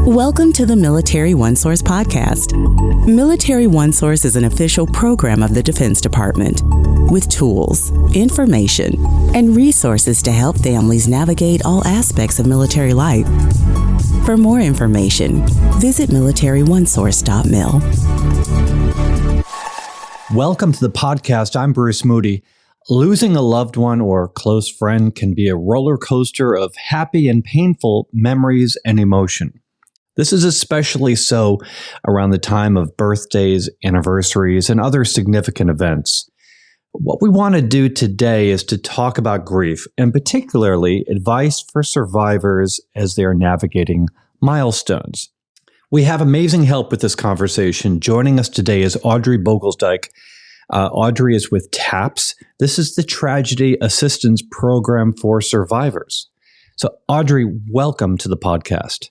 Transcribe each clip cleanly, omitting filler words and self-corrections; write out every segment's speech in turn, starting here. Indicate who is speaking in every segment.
Speaker 1: Welcome to the Military OneSource Podcast. Military OneSource is an official program of the Defense Department with tools, information, and resources to help families navigate all aspects of military life. For more information, visit MilitaryOneSource.mil.
Speaker 2: Welcome to the podcast. I'm Bruce Moody. Losing a loved one or close friend can be a roller coaster of happy and painful memories and emotion. This is especially so around the time of birthdays, anniversaries, and other significant events. What we want to do today is to talk about grief, and particularly advice for survivors as they are navigating milestones. We have amazing help with this conversation. Joining us today is Audri Beugelsdijk. Audri is with TAPS. This is the Tragedy Assistance Program for Survivors. So, Audri, welcome to the podcast.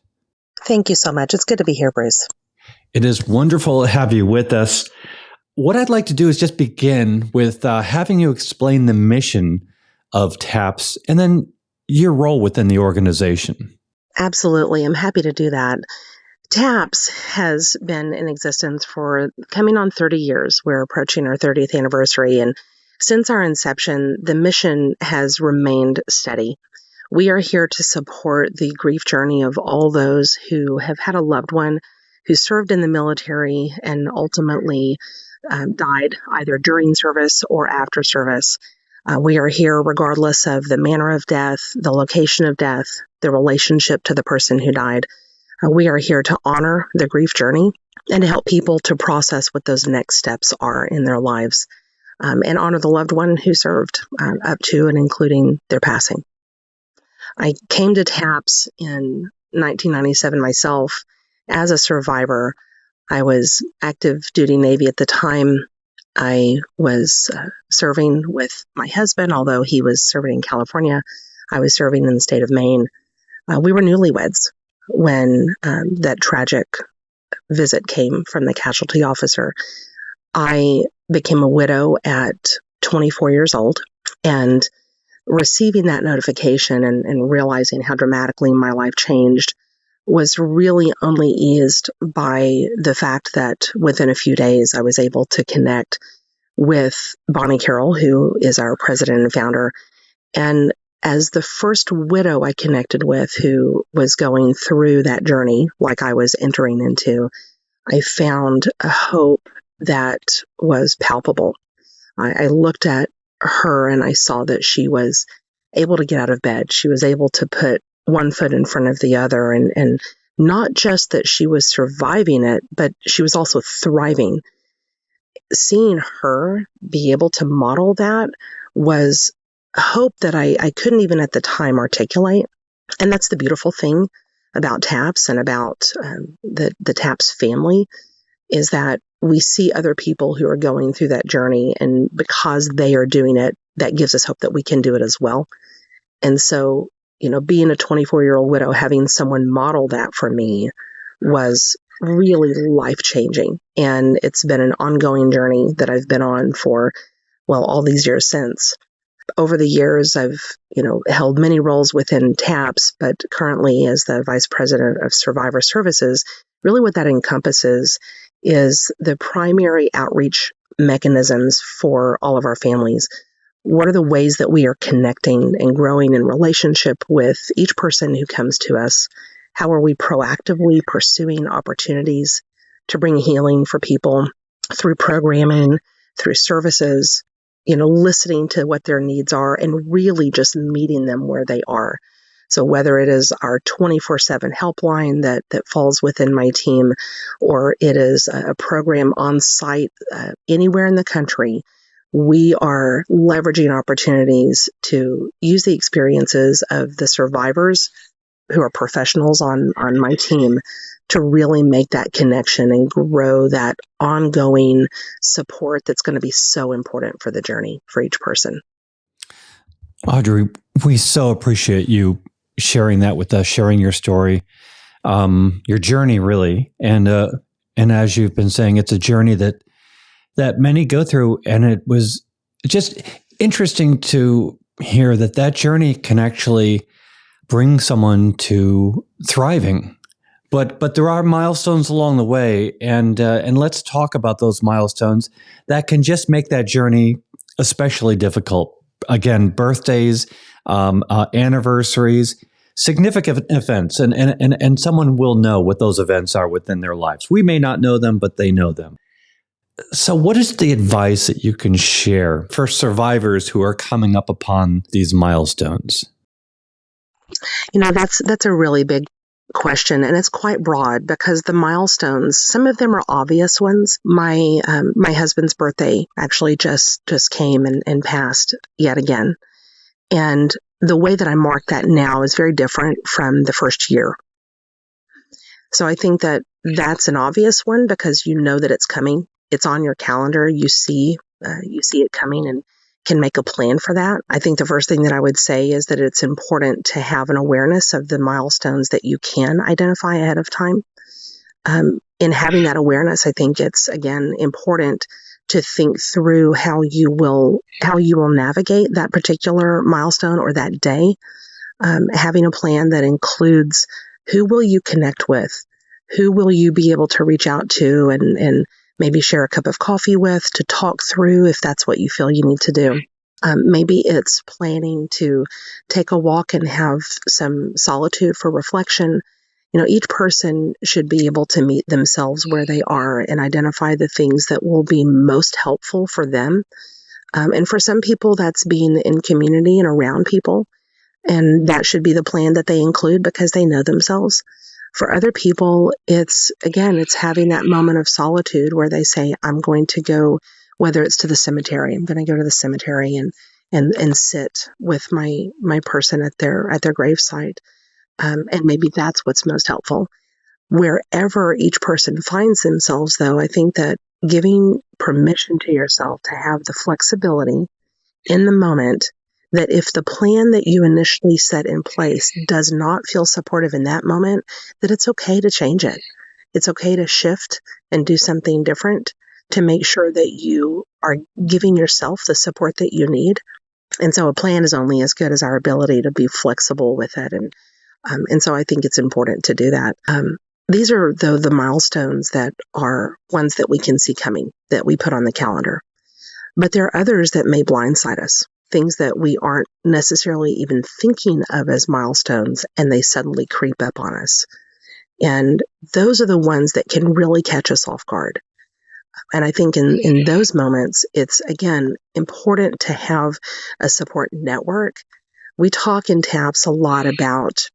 Speaker 3: Thank you so much. It's good to be here, Bruce.
Speaker 2: It is wonderful to have you with us. What I'd like to do is just begin with having you explain the mission of TAPS and then your role within the organization.
Speaker 3: Absolutely. I'm happy to do that. TAPS has been in existence for coming on 30 years. We're approaching our 30th anniversary. And since our inception, the mission has remained steady. We are here to support the grief journey of all those who have had a loved one who served in the military and ultimately died either during service or after service. We are here regardless of the manner of death, the location of death, the relationship to the person who died. We are here to honor the grief journey and to help people to process what those next steps are in their lives and honor the loved one who served up to and including their passing. I came to TAPS in 1997 myself as a survivor. I was active duty Navy at the time. I was serving with my husband, although he was serving in California. I was serving in the state of Maine. We were newlyweds when that tragic visit came from the casualty officer. I became a widow at 24 years old, and receiving that notification and realizing how dramatically my life changed was really only eased by the fact that within a few days I was able to connect with Bonnie Carroll, who is our president and founder. And as the first widow I connected with who was going through that journey like I was entering into, I found a hope that was palpable. I looked at her and I saw that she was able to get out of bed. She was able to put one foot in front of the other, and not just that she was surviving it, but she was also thriving. Seeing her be able to model that was hope that I couldn't even at the time articulate. And that's the beautiful thing about TAPS and about the TAPS family, is that we see other people who are going through that journey, and because they are doing it, that gives us hope that we can do it as well. And so, being a 24-year-old widow, having someone model that for me was really life-changing. And it's been an ongoing journey that I've been on for, all these years since. Over the years, I've, held many roles within TAPS, but currently as the Vice President of Survivor Services, really what that encompasses is the primary outreach mechanisms for all of our families. What are the ways that we are connecting and growing in relationship with each person who comes to us? How are we proactively pursuing opportunities to bring healing for people through programming, through services, listening to what their needs are and really just meeting them where they are. So whether it is our 24/7 helpline that falls within my team, or it is a program on site anywhere in the country, we are leveraging opportunities to use the experiences of the survivors who are professionals on my team to really make that connection and grow that ongoing support that's going to be so important for the journey for each person.
Speaker 2: Audri, we so appreciate you sharing that with us, sharing your story, your journey, really. And as you've been saying, it's a journey that many go through. And it was just interesting to hear that journey can actually bring someone to thriving. But there are milestones along the way, and let's talk about those milestones that can just make that journey especially difficult. Again, birthdays, anniversaries, significant events, and someone will know what those events are within their lives. We may not know them, but they know them. So what is the advice that you can share for survivors who are coming up upon these milestones?
Speaker 3: That's a really big question, and it's quite broad because the milestones, some of them are obvious ones. My husband's birthday actually just came and passed yet again. And the way that I mark that now is very different from the first year. So I think that that's an obvious one because you know that it's coming. It's on your calendar. You see it coming and can make a plan for that. I think the first thing that I would say is that it's important to have an awareness of the milestones that you can identify ahead of time. In having that awareness, I think it's, again, important to think through how you will navigate that particular milestone or that day. Having a plan that includes who will you connect with, who will you be able to reach out to and maybe share a cup of coffee with to talk through if that's what you feel you need to do. Maybe it's planning to take a walk and have some solitude for reflection. Each person should be able to meet themselves where they are and identify the things that will be most helpful for them. And for some people, that's being in community and around people. And that should be the plan that they include because they know themselves. For other people, it's having that moment of solitude where they say, I'm going to go, whether it's to the cemetery, I'm going to go to the cemetery and sit with my person at their gravesite. And maybe that's what's most helpful. Wherever each person finds themselves, though, I think that giving permission to yourself to have the flexibility in the moment that if the plan that you initially set in place does not feel supportive in that moment, that it's okay to change it. It's okay to shift and do something different to make sure that you are giving yourself the support that you need. And so a plan is only as good as our ability to be flexible with it. And so I think it's important to do that. These are, though, the milestones that are ones that we can see coming, that we put on the calendar. But there are others that may blindside us. Things that we aren't necessarily even thinking of as milestones, and they suddenly creep up on us. And those are the ones that can really catch us off guard. And I think in those moments, it's, again, important to have a support network. We talk in TAPS a lot about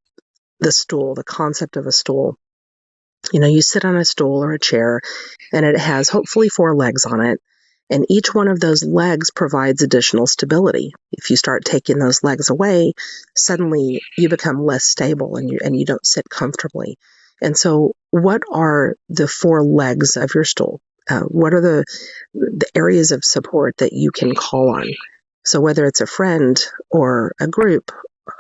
Speaker 3: the stool, the concept of a stool. You sit on a stool or a chair, and it has hopefully 4 legs on it. And each one of those legs provides additional stability. If you start taking those legs away, suddenly you become less stable and you don't sit comfortably. And so what are the 4 legs of your stool? What are the areas of support that you can call on? So whether it's a friend or a group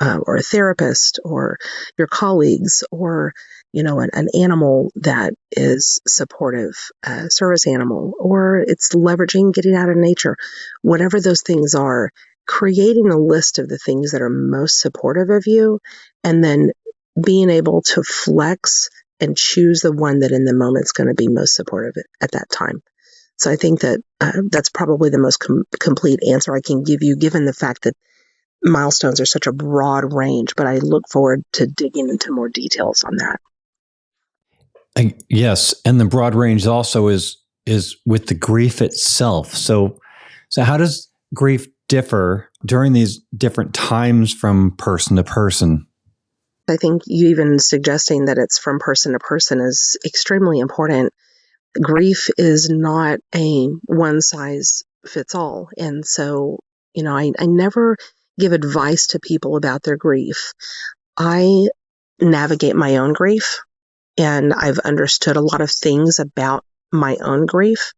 Speaker 3: or a therapist or your colleagues or an animal that is supportive, a service animal, or it's leveraging getting out of nature, whatever those things are, creating a list of the things that are most supportive of you, and then being able to flex and choose the one that in the moment is going to be most supportive at that time. So I think that that's probably the most complete answer I can give you, given the fact that milestones are such a broad range, but I look forward to digging into more details on that.
Speaker 2: Yes, and the broad range also is with the grief itself. So how does grief differ during these different times from person to person?
Speaker 3: I think you even suggesting that it's from person to person is extremely important. Grief is not a one size fits all. And so, I never give advice to people about their grief. I navigate my own grief. And I've understood a lot of things about my own grief.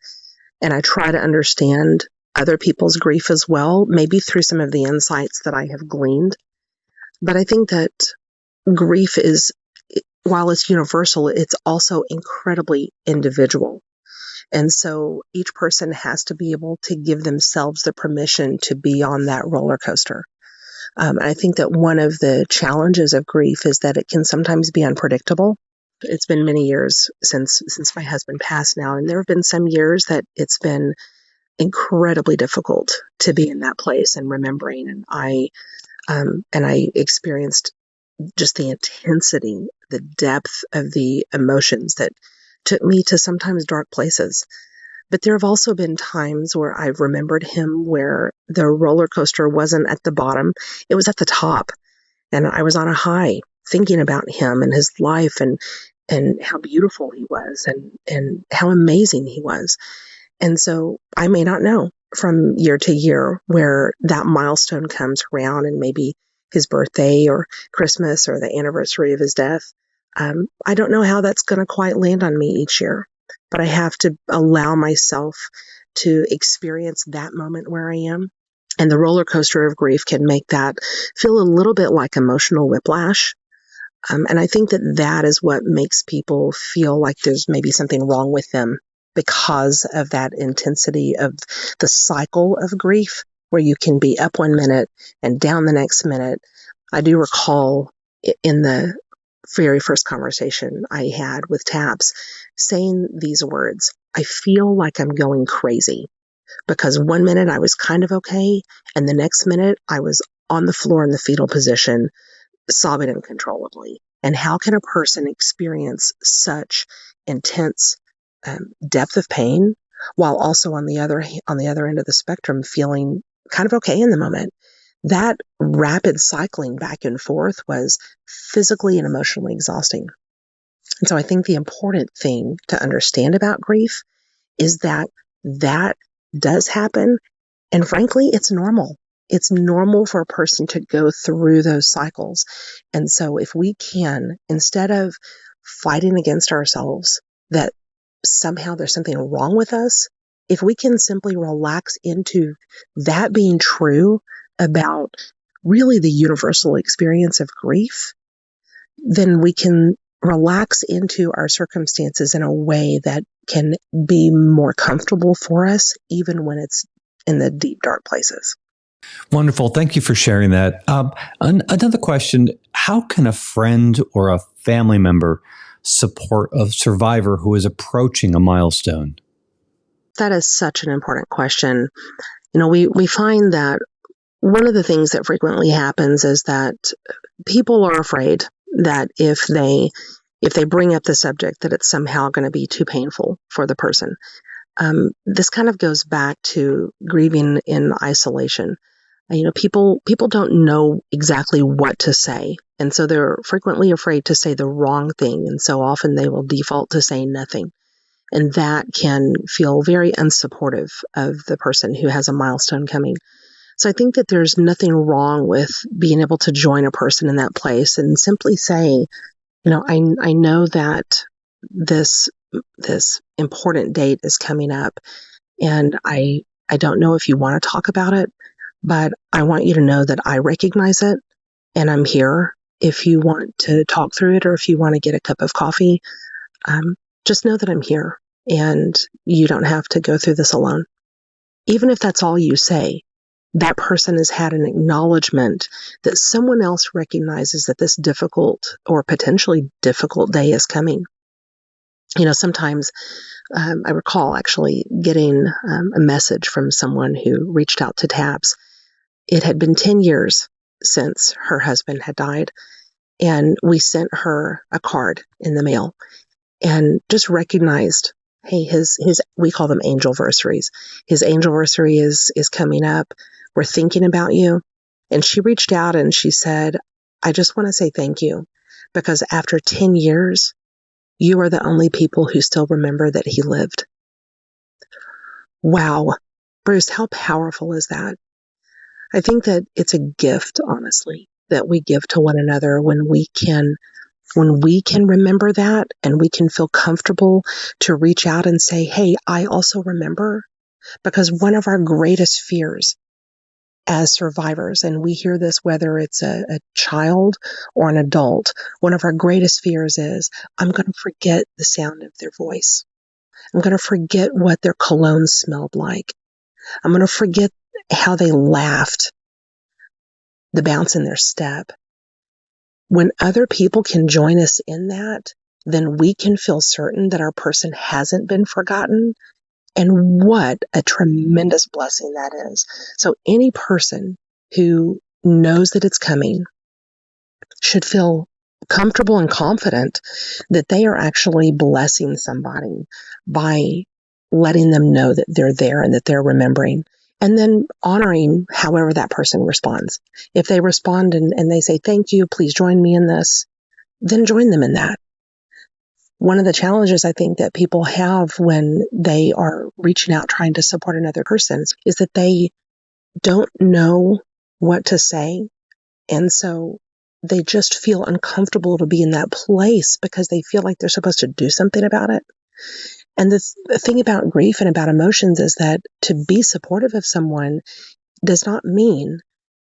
Speaker 3: And I try to understand other people's grief as well, maybe through some of the insights that I have gleaned. But I think that grief is, while it's universal, it's also incredibly individual. And so each person has to be able to give themselves the permission to be on that roller coaster. I think that one of the challenges of grief is that it can sometimes be unpredictable. It's been many years since my husband passed now, and there have been some years that it's been incredibly difficult to be in that place and remembering. And I experienced just the intensity, the depth of the emotions that took me to sometimes dark places. But there have also been times where I've remembered him where the roller coaster wasn't at the bottom, it was at the top. And I was on a high thinking about him and his life and how beautiful he was and how amazing he was. And so I may not know from year to year where that milestone comes around, and maybe his birthday or Christmas or the anniversary of his death. I don't know how that's going to quite land on me each year, but I have to allow myself to experience that moment where I am. And the roller coaster of grief can make that feel a little bit like emotional whiplash. And I think that is what makes people feel like there's maybe something wrong with them, because of that intensity of the cycle of grief, where you can be up one minute and down the next minute. I do recall in the very first conversation I had with Taps saying these words, I feel like I'm going crazy, because one minute I was kind of okay, and the next minute I was on the floor in the fetal position, sobbing uncontrollably. And how can a person experience such intense depth of pain while also on the other end of the spectrum feeling kind of okay in the moment? That rapid cycling back and forth was physically and emotionally exhausting. And so I think the important thing to understand about grief is that does happen. And frankly, it's normal. It's normal for a person to go through those cycles. And so if we can, instead of fighting against ourselves that somehow there's something wrong with us, if we can simply relax into that being true about really the universal experience of grief, then we can relax into our circumstances in a way that can be more comfortable for us, even when it's in the deep, dark places.
Speaker 2: Wonderful. Thank you for sharing that. Another question, how can a friend or a family member support a survivor who is approaching a milestone?
Speaker 3: That is such an important question. We find that one of the things that frequently happens is that people are afraid that if they bring up the subject, that it's somehow going to be too painful for the person. This kind of goes back to grieving in isolation. People don't know exactly what to say, and so they're frequently afraid to say the wrong thing, and so often they will default to saying nothing. And that can feel very unsupportive of the person who has a milestone coming. So I think that there's nothing wrong with being able to join a person in that place and simply say, I know that this important date is coming up, and I don't know if you want to talk about it, but I want you to know that I recognize it, and I'm here. If you want to talk through it, or if you want to get a cup of coffee, just know that I'm here, and you don't have to go through this alone. Even if that's all you say, that person has had an acknowledgement that someone else recognizes that this difficult or potentially difficult day is coming. Sometimes I recall actually getting a message from someone who reached out to Taps. It had been 10 years since her husband had died, and we sent her a card in the mail and just recognized, hey, we call them anniversaries. His anniversary is coming up. We're thinking about you. And she reached out and she said, I just want to say thank you, because after 10 years, you are the only people who still remember that he lived. Wow. Bruce, how powerful is that? I think that it's a gift, honestly, that we give to one another when we can remember that, and we can feel comfortable to reach out and say, hey, I also remember. Because one of our greatest fears as survivors, and we hear this whether it's a child or an adult, one of our greatest fears is, I'm going to forget the sound of their voice. I'm going to forget what their cologne smelled like. I'm going to forget how they laughed, the bounce in their step. When other people can join us in that, then we can feel certain that our person hasn't been forgotten. And what a tremendous blessing that is. So any person who knows that it's coming should feel comfortable and confident that they are actually blessing somebody by letting them know that they're there and that they're remembering, and then honoring however that person responds. If they respond and they say, thank you, please join me in this, then join them in that. One of the challenges I think that people have when they are reaching out trying to support another person is that they don't know what to say. And so they just feel uncomfortable to be in that place because they feel like they're supposed to do something about it. And the thing about grief and about emotions is that to be supportive of someone does not mean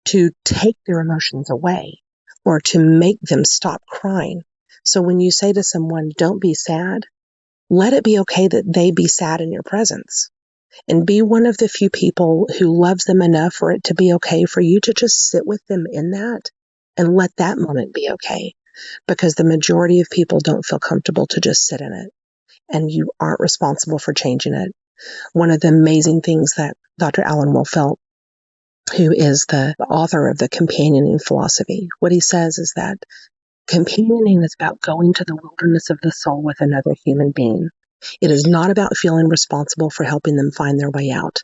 Speaker 3: to take their emotions away or to make them stop crying. So when you say to someone, don't be sad, let it be okay that they be sad in your presence. And be one of the few people who loves them enough for it to be okay for you to just sit with them in that and let that moment be okay. Because the majority of people don't feel comfortable to just sit in it. And you aren't responsible for changing it. One of the amazing things that Dr. Alan Wolfelt, who is the author of the companioning philosophy, what he says is that companioning is about going to the wilderness of the soul with another human being. It is not about feeling responsible for helping them find their way out.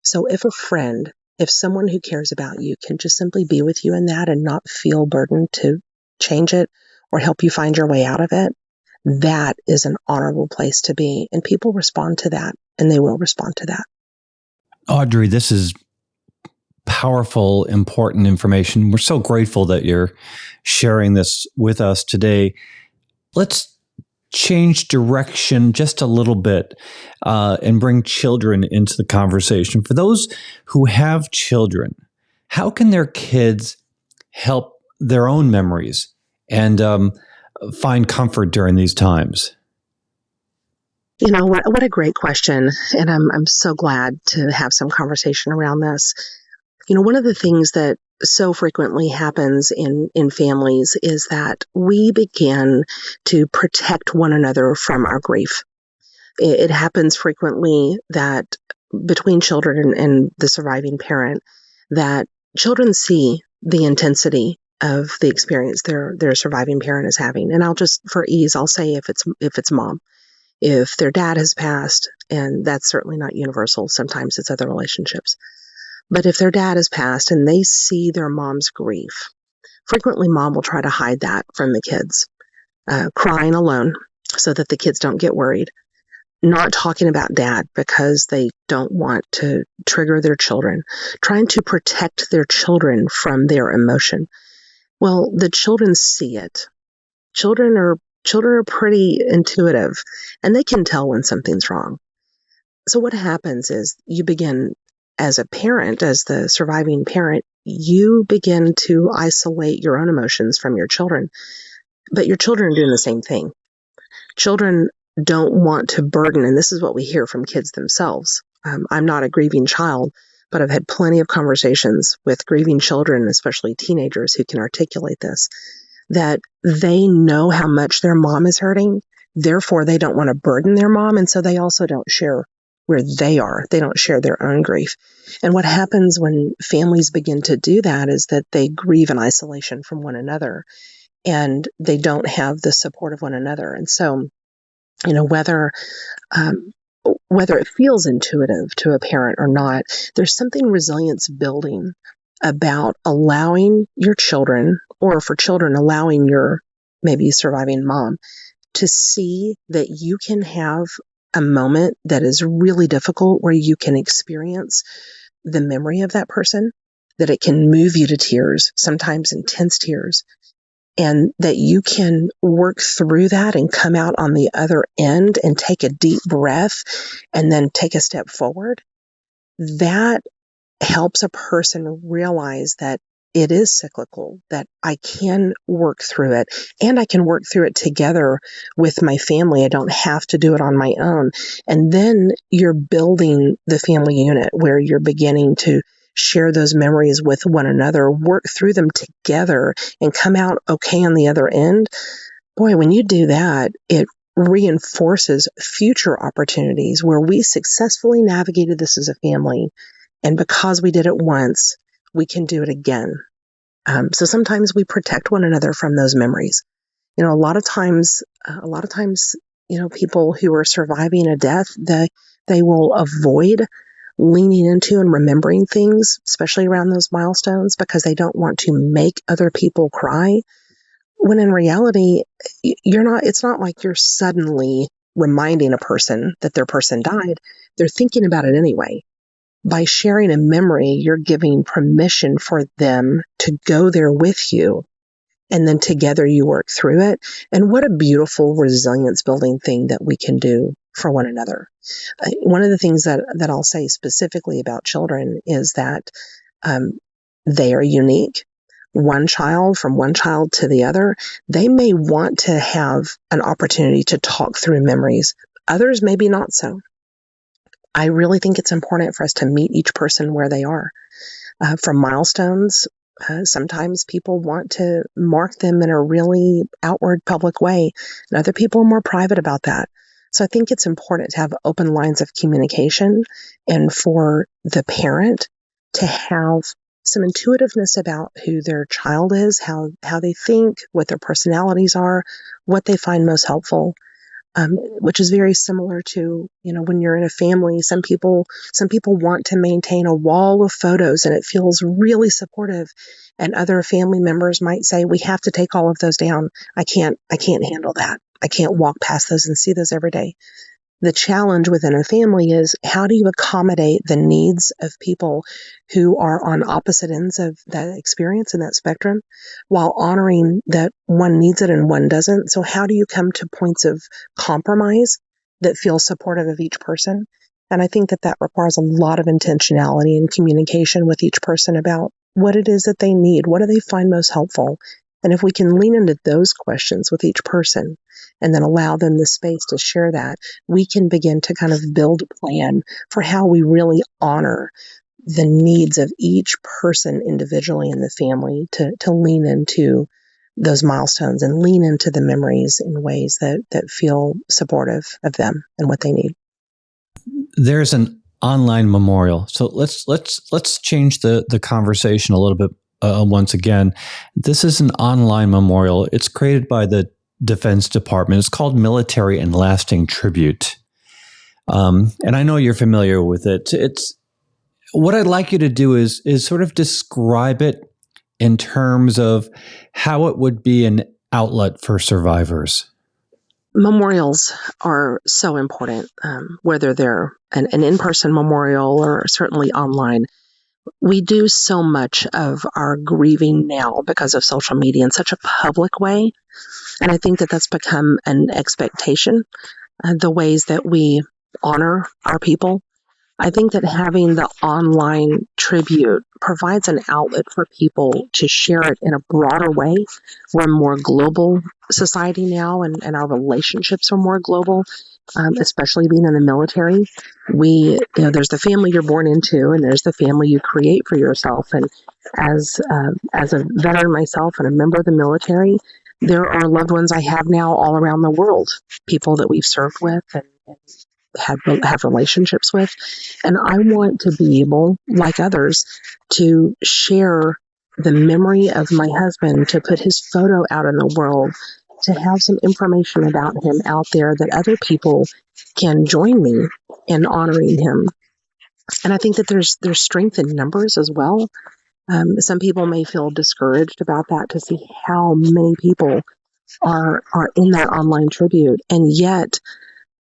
Speaker 3: So if a friend, if someone who cares about you can just simply be with you in that and not feel burdened to change it or help you find your way out of it, that is an honorable place to be. And people respond to that, and they will respond to that.
Speaker 2: Audri, this is powerful, important information. We're so grateful that you're sharing this with us today. Let's change direction just a little bit and bring children into the conversation. For those who have children, how can their kids help their own memories and find comfort during these times?
Speaker 3: You know, what a great question. And I'm so glad to have some conversation around this. You know, one of the things that so frequently happens in families is that we begin to protect one another from our grief. It happens frequently that between children and the surviving parent, that children see the intensity of the experience their surviving parent is having. And I'll just, for ease, I'll say if it's mom. If their dad has passed, and that's certainly not universal, sometimes it's other relationships. But if their dad has passed and they see their mom's grief, frequently mom will try to hide that from the kids, crying alone so that the kids don't get worried, not talking about dad because they don't want to trigger their children, trying to protect their children from their emotion. Well, the children see it. Children are pretty intuitive, and they can tell when something's wrong. So what happens is you begin, as a parent, as the surviving parent, you begin to isolate your own emotions from your children. But your children are doing the same thing. Children don't want to burden, and this is what we hear from kids themselves. I'm not a grieving child, but I've had plenty of conversations with grieving children, especially teenagers, who can articulate this, that they know how much their mom is hurting. Therefore, they don't want to burden their mom. And so they also don't share where they are. They don't share their own grief. And what happens when families begin to do that is that they grieve in isolation from one another, and they don't have the support of one another. And so, you know, whether it feels intuitive to a parent or not, there's something resilience building about allowing your children, or for children, allowing your maybe surviving mom to see that you can have a moment that is really difficult where you can experience the memory of that person, that it can move you to tears, sometimes intense tears, and that you can work through that and come out on the other end and take a deep breath and then take a step forward. That helps a person realize that it is cyclical, that I can work through it, and I can work through it together with my family. I don't have to do it on my own. And then you're building the family unit where you're beginning to share those memories with one another, work through them together, and come out okay on the other end. Boy, when you do that, it reinforces future opportunities where we successfully navigated this as a family. And because we did it once, we can do it again. So sometimes we protect one another from those memories. You know, a lot of times, people who are surviving a death, they will avoid leaning into and remembering things, especially around those milestones, because they don't want to make other people cry. When in reality, it's not like you're suddenly reminding a person that their person died. They're thinking about it anyway. By sharing a memory, you're giving permission for them to go there with you. And then together you work through it. And what a beautiful resilience building thing that we can do for one another. One of the things that I'll say specifically about children is that they are unique. From one child to the other, they may want to have an opportunity to talk through memories. Others maybe not so. I really think it's important for us to meet each person where they are. For milestones, sometimes people want to mark them in a really outward public way, and other people are more private about that. So I think it's important to have open lines of communication, and for the parent to have some intuitiveness about who their child is, how they think, what their personalities are, what they find most helpful. Which is very similar to, when you're in a family, some people want to maintain a wall of photos and it feels really supportive. And other family members might say, we have to take all of those down. I can't handle that. I can't walk past those and see those every day. The challenge within a family is, how do you accommodate the needs of people who are on opposite ends of that experience and that spectrum, while honoring that one needs it and one doesn't? So how do you come to points of compromise that feel supportive of each person? And I think that requires a lot of intentionality and communication with each person about what it is that they need, what do they find most helpful. And if we can lean into those questions with each person and then allow them the space to share that, we can begin to kind of build a plan for how we really honor the needs of each person individually in the family to lean into those milestones and lean into the memories in ways that feel supportive of them and what they need.
Speaker 2: There's an online memorial. So let's change the conversation a little bit. Once again, this is an online memorial. It's created by the Defense Department. It's called Military and Lasting Tribute. And I know you're familiar with it. It's what I'd like you to do is sort of describe it in terms of how it would be an outlet for survivors.
Speaker 3: Memorials are so important, whether they're an in-person memorial or certainly online. We do so much of our grieving now because of social media in such a public way. And I think that's become an expectation, the ways that we honor our people. I think that having the online tribute provides an outlet for people to share it in a broader way. We're a more global society now, and our relationships are more global. Especially being in the military, there's the family you're born into, and there's the family you create for yourself. And as a veteran myself and a member of the military, there are loved ones I have now all around the world, people that we've served with and have relationships with. And I want to be able, like others, to share the memory of my husband, to put his photo out in the world, to have some information about him out there that other people can join me in honoring him. And I think that there's strength in numbers as well. Some people may feel discouraged about that, to see how many people are in that online tribute. And yet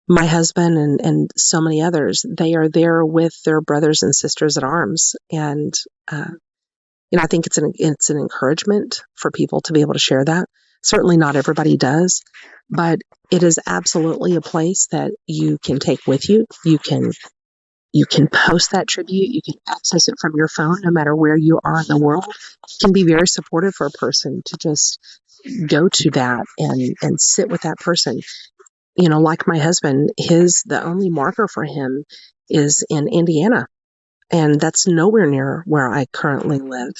Speaker 3: my husband and so many others, they are there with their brothers and sisters at arms. And I think it's an encouragement for people to be able to share that. Certainly not everybody does, but it is absolutely a place that you can take with you. You can post that tribute. You can access it from your phone, no matter where you are in the world. It can be very supportive for a person to just go to that and sit with that person. Like my husband, the only marker for him is in Indiana, and that's nowhere near where I currently live.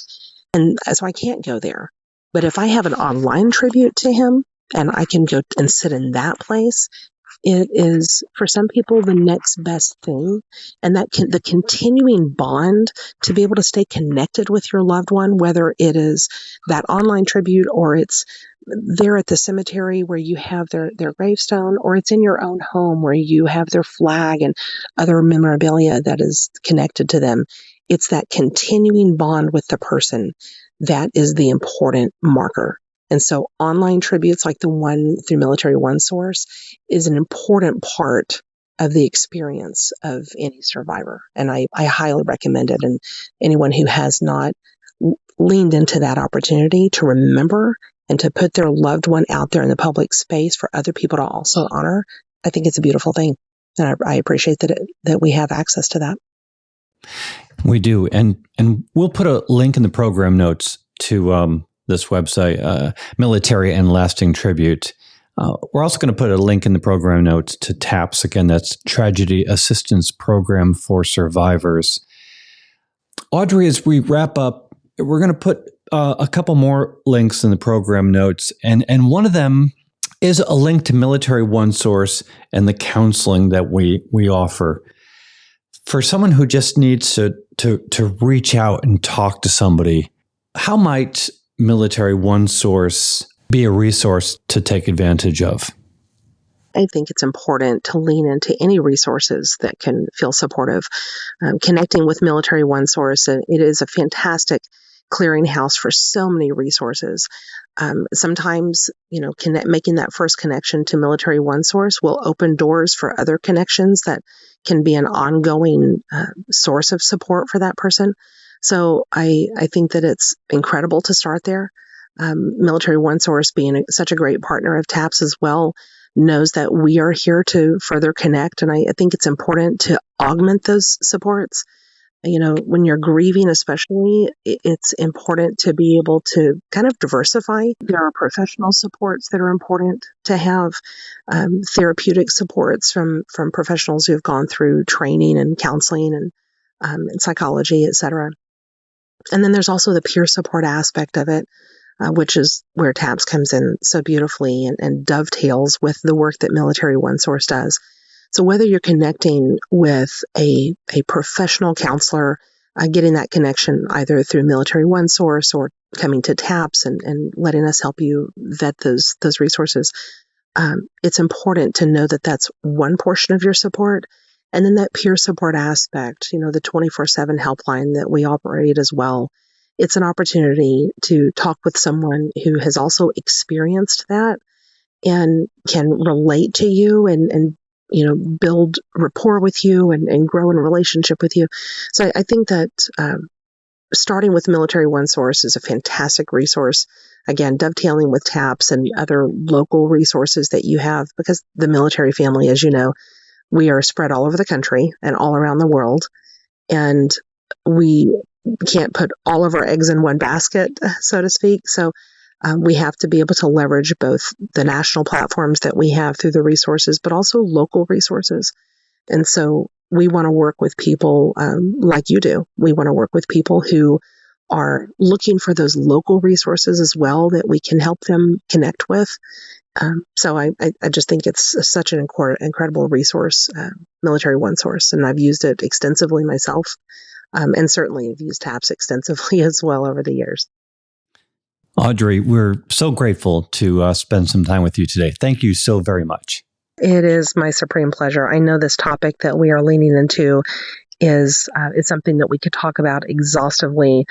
Speaker 3: And so I can't go there. But if I have an online tribute to him, and I can go and sit in that place, it is, for some people, the next best thing. And the continuing bond to be able to stay connected with your loved one, whether it is that online tribute or it's there at the cemetery where you have their gravestone, or it's in your own home where you have their flag and other memorabilia that is connected to them. It's that continuing bond with the person that is the important marker. And so online tributes like the one through Military OneSource is an important part of the experience of any survivor. And I highly recommend it. And anyone who has not leaned into that opportunity to remember and to put their loved one out there in the public space for other people to also honor, I think it's a beautiful thing. And I appreciate that we have access to that.
Speaker 2: We do. And we'll put a link in the program notes to this website, Military and Lasting Tribute. We're also going to put a link in the program notes to TAPS. Again, that's Tragedy Assistance Program for Survivors. Audri, as we wrap up, we're going to put a couple more links in the program notes. And one of them is a link to Military OneSource and the counseling that we offer. For someone who just needs to reach out and talk to somebody, how might Military OneSource be a resource to take advantage of?
Speaker 3: I think it's important to lean into any resources that can feel supportive. Connecting with Military OneSource, it is a fantastic clearinghouse for so many resources. Sometimes, making that first connection to Military OneSource will open doors for other connections that can be an ongoing source of support for that person. So I think that it's incredible to start there. Military OneSource, being such a great partner of TAPS as well, knows that we are here to further connect. And I think it's important to augment those supports. When you're grieving especially, it's important to be able to kind of diversify. There are professional supports that are important to have, therapeutic supports from professionals who have gone through training and counseling and psychology, et cetera. And then there's also the peer support aspect of it, which is where TAPS comes in so beautifully and dovetails with the work that Military OneSource does. So whether you're connecting with a professional counselor, getting that connection either through Military OneSource or coming to TAPS and letting us help you vet those resources, it's important to know that that's one portion of your support. And then that peer support aspect, the 24/7 helpline that we operate as well. It's an opportunity to talk with someone who has also experienced that and can relate to you and build rapport with you and grow in a relationship with you. So I think that starting with Military OneSource is a fantastic resource. Again, dovetailing with TAPS and other local resources that you have, because the military family, as you know, we are spread all over the country and all around the world. And we can't put all of our eggs in one basket, so to speak. So we have to be able to leverage both the national platforms that we have through the resources, but also local resources. And so we want to work with people like you do. We want to work with people who are looking for those local resources as well that we can help them connect with. So I just think it's such an incredible resource, Military OneSource, and I've used it extensively myself, and certainly have used TAPS extensively as well over the years.
Speaker 2: Audri, we're so grateful to spend some time with you today. Thank you so very much.
Speaker 3: It is my supreme pleasure. I know this topic that we are leaning into is something that we could talk about exhaustively.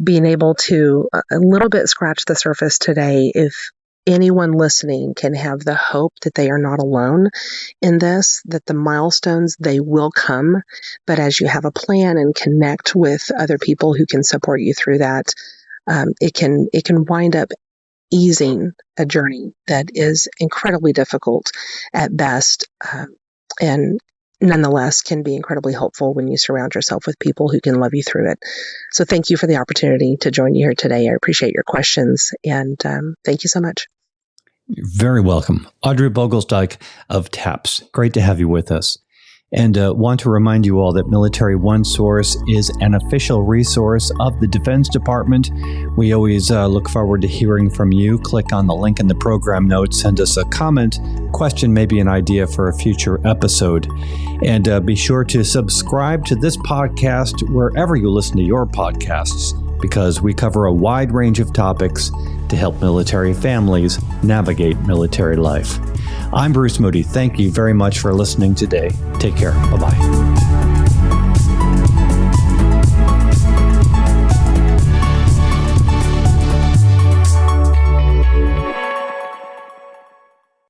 Speaker 3: Being able to a little bit scratch the surface today, if anyone listening can have the hope that they are not alone in this, that the milestones, they will come. But as you have a plan and connect with other people who can support you through that, it can wind up easing a journey that is incredibly difficult at best, and nonetheless can be incredibly helpful when you surround yourself with people who can love you through it. So thank you for the opportunity to join you here today. I appreciate your questions, and thank you so much.
Speaker 2: You're very welcome. Audri Beugelsdijk of TAPS. Great to have you with us. And want to remind you all that Military OneSource is an official resource of the Defense Department. We always look forward to hearing from you. Click on the link in the program notes, send us a comment, question, maybe an idea for a future episode. And be sure to subscribe to this podcast wherever you listen to your podcasts, because we cover a wide range of topics to help military families navigate military life. I'm Bruce Moody. Thank you very much for listening today. Take care. Bye-bye.